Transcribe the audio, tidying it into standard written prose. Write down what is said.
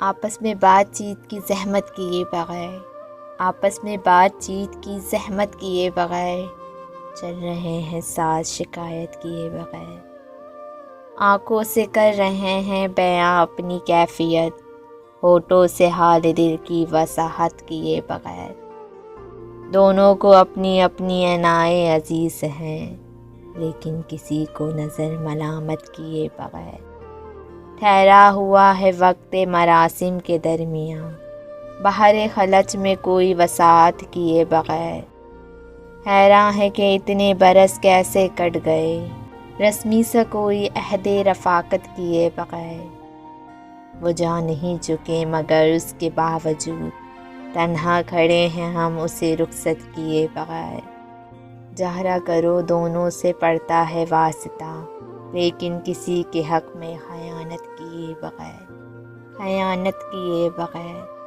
آپس میں بات چیت کی زحمت کیے بغیر، آپس میں بات چیت کی زحمت کیے بغیر، چل رہے ہیں ساتھ شکایت کیے بغیر، آنکھوں سے کر رہے ہیں بیاں اپنی کیفیت، ہونٹوں سے حال دل کی وضاحت کیے بغیر۔ دونوں کو اپنی اپنی عنائیں عزیز ہیں، لیکن کسی کو نظر ملامت کیے بغیر۔ ٹھہرا ہوا ہے وقت مراسم کے درمیان، بہر خلج میں کوئی وسعت کیے بغیر۔ حیران ہے کہ اتنے برس کیسے کٹ گئے، رسمی سا کوئی عہد رفاقت کیے بغیر۔ وہ جا نہیں چکے مگر اس کے باوجود، تنہا کھڑے ہیں ہم اسے رخصت کیے بغیر۔ جہرا کرو دونوں سے پڑتا ہے واسطہ، لیکن کسی کے حق میں خیانت کیے بغیر، خیانت کیے بغیر۔